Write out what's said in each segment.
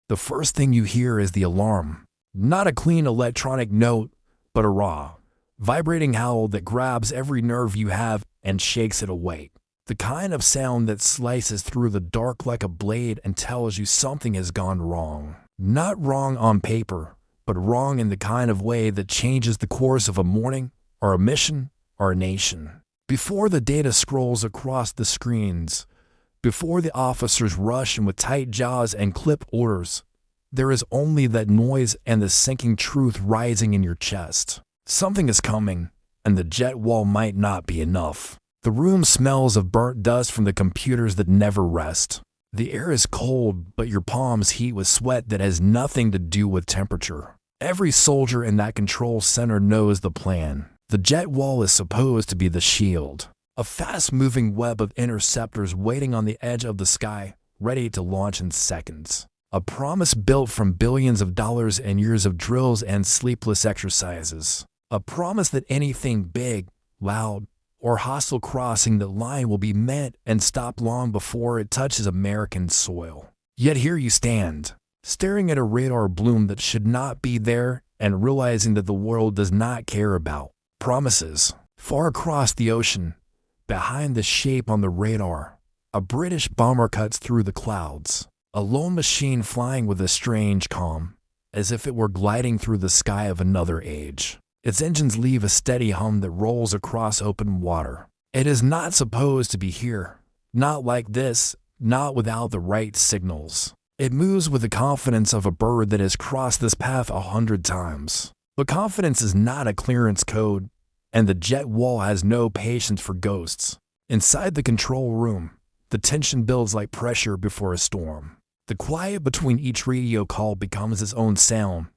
the first thing you hear is the alarm. Not a clean electronic note, but a raw, vibrating howl that grabs every nerve you have and shakes it awake. The kind of sound that slices through the dark like a blade and tells you something has gone wrong. Not wrong on paper, but wrong in the kind of way that changes the course of a morning, or a mission, or a nation. Before the data scrolls across the screens, before the officers rush in with tight jaws and clip orders, there is only that noise and the sinking truth rising in your chest. Something is coming, and the jet wall might not be enough. The room smells of burnt dust from the computers that never rest. The air is cold, but your palms heat with sweat that has nothing to do with temperature. Every soldier in that control center knows the plan. The jet wall is supposed to be the shield, a fast-moving web of interceptors waiting on the edge of the sky, ready to launch in seconds. A promise built from billions of dollars and years of drills and sleepless exercises. A promise that anything big, loud, or hostile crossing the line will be met and stopped long before it touches American soil. Yet here you stand, staring at a radar bloom that should not be there and realizing that the world does not care about promises. Far across the ocean, behind the shape on the radar, a British bomber cuts through the clouds, a lone machine flying with a strange calm, as if it were gliding through the sky of another age. Its engines leave a steady hum that rolls across open water. It is not supposed to be here. Not like this, not without the right signals. It moves with the confidence of a bird that has crossed this path 100 times. But confidence is not a clearance code, and the jet wall has no patience for ghosts. Inside the control room, the tension builds like pressure before a storm. The quiet between each radio call becomes its own sound.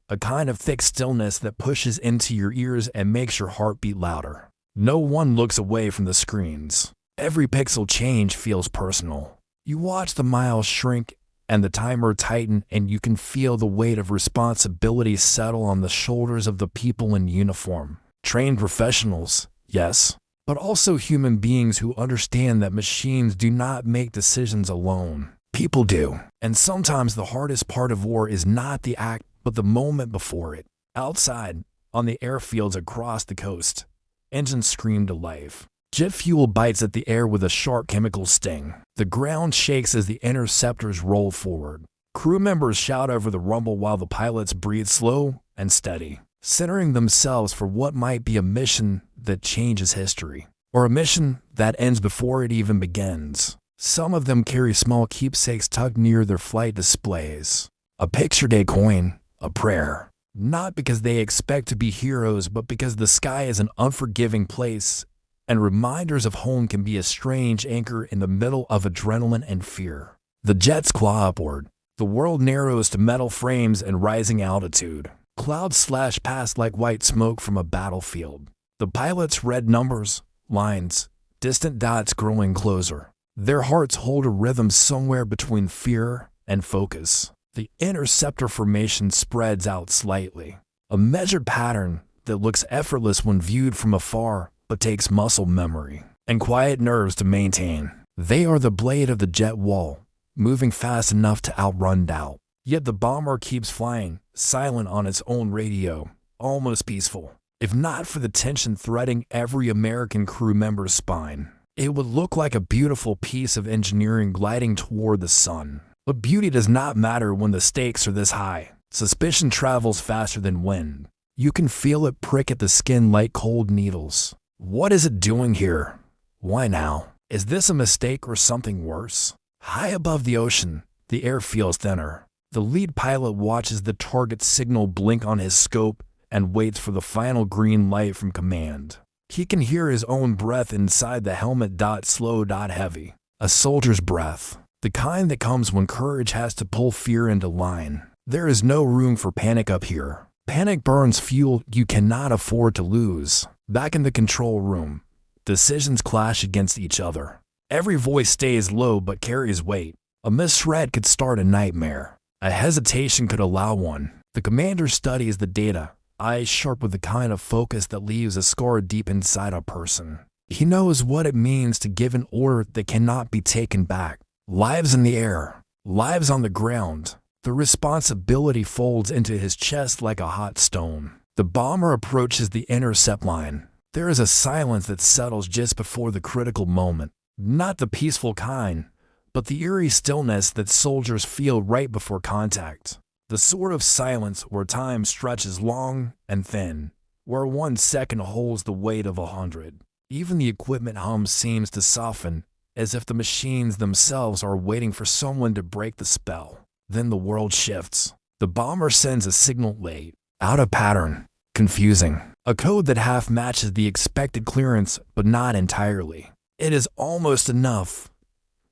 A kind of thick stillness that pushes into your ears and makes your heart beat louder. No one looks away from the screens. Every pixel change feels personal. You watch the miles shrink and the timer tighten, and you can feel the weight of responsibility settle on the shoulders of the people in uniform. Trained professionals, yes, but also human beings who understand that machines do not make decisions alone. People do. And sometimes the hardest part of war is not the act, but the moment before it. Outside, on the airfields across the coast, engines scream to life. Jet fuel bites at the air with a sharp chemical sting. The ground shakes as the interceptors roll forward. Crew members shout over the rumble while the pilots breathe slow and steady, centering themselves for what might be a mission that changes history, or a mission that ends before it even begins. Some of them carry small keepsakes tucked near their flight displays. A picture day coin, a prayer. Not because they expect to be heroes, but because the sky is an unforgiving place, and reminders of home can be a strange anchor in the middle of adrenaline and fear. The jets claw upward. The world narrows to metal frames and rising altitude. Clouds slash past like white smoke from a battlefield. The pilots read numbers, lines, distant dots growing closer. Their hearts hold a rhythm somewhere between fear and focus. The interceptor formation spreads out slightly, a measured pattern that looks effortless when viewed from afar, but takes muscle memory and quiet nerves to maintain. They are the blade of the jet wall, moving fast enough to outrun doubt. Yet the bomber keeps flying, silent on its own radio, almost peaceful. If not for the tension threading every American crew member's spine, it would look like a beautiful piece of engineering gliding toward the sun. But beauty does not matter when the stakes are this high. Suspicion travels faster than wind. You can feel it prick at the skin like cold needles. What is it doing here? Why now? Is this a mistake or something worse? High above the ocean, the air feels thinner. The lead pilot watches the target signal blink on his scope and waits for the final green light from command. He can hear his own breath inside the helmet. Slow, heavy. A soldier's breath. The kind that comes when courage has to pull fear into line. There is no room for panic up here. Panic burns fuel you cannot afford to lose. Back in the control room, decisions clash against each other. Every voice stays low but carries weight. A misread could start a nightmare. A hesitation could allow one. The commander studies the data, eyes sharp with the kind of focus that leaves a scar deep inside a person. He knows what it means to give an order that cannot be taken back. Lives in the air, lives on the ground, The responsibility folds into his chest like a hot stone. The bomber approaches the intercept line. There is a silence that settles just before the critical moment. Not the peaceful kind, but the eerie stillness that soldiers feel right before contact. The sort of silence where time stretches long and thin, where 1 second holds the weight of 100. Even the equipment hum seems to soften, as if the machines themselves are waiting for someone to break the spell. Then the world shifts. The bomber sends a signal late, out of pattern, confusing. A code that half matches the expected clearance, but not entirely. It is almost enough,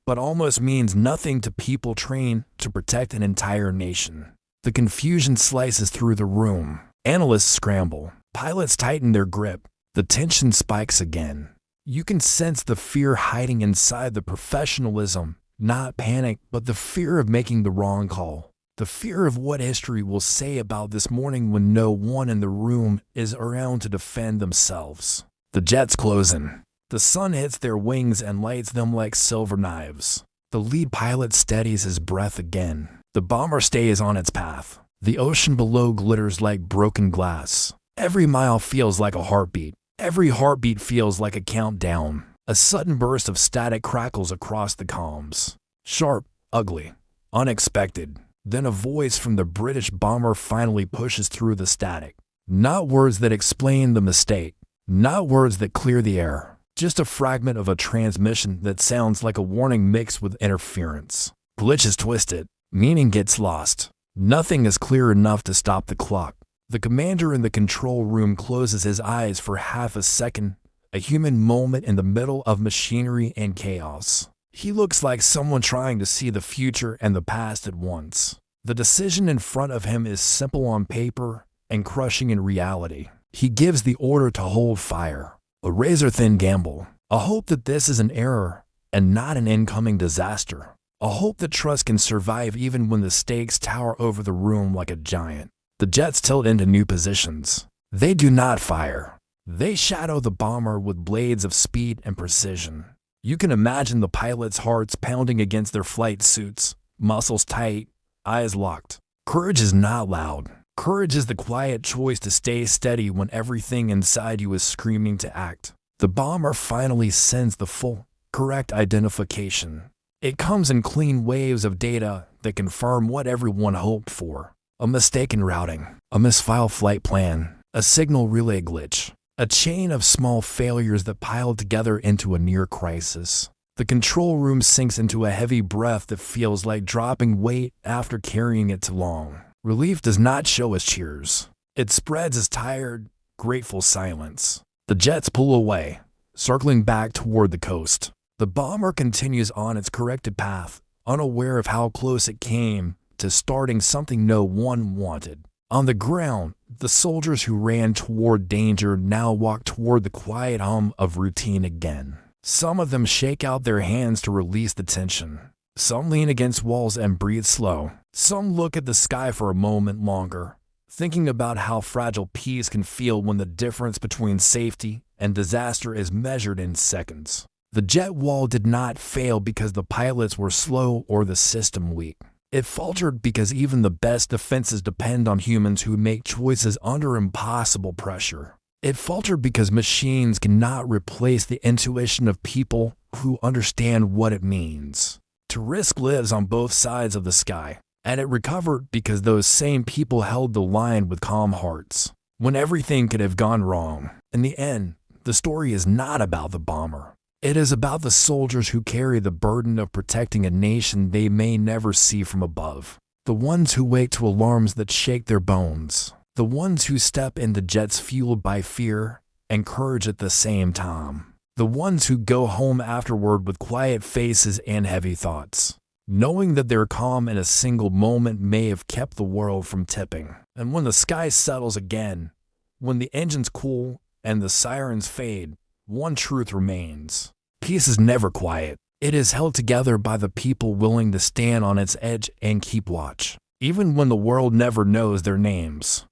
but almost means nothing to people trained to protect an entire nation. The confusion slices through the room. Analysts scramble. Pilots tighten their grip. The tension spikes again. You can sense the fear hiding inside the professionalism, not panic, but the fear of making the wrong call. The fear of what history will say about this morning when no one in the room is around to defend themselves. The jets close in. The sun hits their wings and lights them like silver knives. The lead pilot steadies his breath again. The bomber stays on its path. The ocean below glitters like broken glass. Every mile feels like a heartbeat. Every heartbeat feels like a countdown. A sudden burst of static crackles across the comms. Sharp, ugly, unexpected. Then a voice from the British bomber finally pushes through the static. Not words that explain the mistake. Not words that clear the air. Just a fragment of a transmission that sounds like a warning mixed with interference. Glitches twisted. Meaning gets lost. Nothing is clear enough to stop the clock. The commander in the control room closes his eyes for half a second, a human moment in the middle of machinery and chaos. He looks like someone trying to see the future and the past at once. The decision in front of him is simple on paper and crushing in reality. He gives the order to hold fire, a razor-thin gamble, a hope that this is an error and not an incoming disaster, a hope that trust can survive even when the stakes tower over the room like a giant. The jets tilt into new positions. They do not fire. They shadow the bomber with blades of speed and precision. You can imagine the pilots' hearts pounding against their flight suits, muscles tight, eyes locked. Courage is not loud. Courage is the quiet choice to stay steady when everything inside you is screaming to act. The bomber finally sends the full, correct identification. It comes in clean waves of data that confirm what everyone hoped for. A mistaken routing, a misfiled flight plan, a signal relay glitch, a chain of small failures that pile together into a near crisis. The control room sinks into a heavy breath that feels like dropping weight after carrying it too long. Relief does not show as cheers. It spreads as tired, grateful silence. The jets pull away, circling back toward the coast. The bomber continues on its corrected path, unaware of how close it came to starting something no one wanted. On the ground, the soldiers who ran toward danger now walk toward the quiet hum of routine again. Some of them shake out their hands to release the tension. Some lean against walls and breathe slow. Some look at the sky for a moment longer, thinking about how fragile peace can feel when the difference between safety and disaster is measured in seconds. The jet wall did not fail because the pilots were slow or the system weak. It faltered because even the best defenses depend on humans who make choices under impossible pressure. It faltered because machines cannot replace the intuition of people who understand what it means to risk lives on both sides of the sky. And it recovered because those same people held the line with calm hearts when everything could have gone wrong. In the end, the story is not about the bomber. It is about the soldiers who carry the burden of protecting a nation they may never see from above. The ones who wake to alarms that shake their bones. The ones who step into jets fueled by fear and courage at the same time. The ones who go home afterward with quiet faces and heavy thoughts, knowing that their calm in a single moment may have kept the world from tipping. And when the sky settles again, when the engines cool and the sirens fade, one truth remains. Peace is never quiet. It is held together by the people willing to stand on its edge and keep watch, even when the world never knows their names.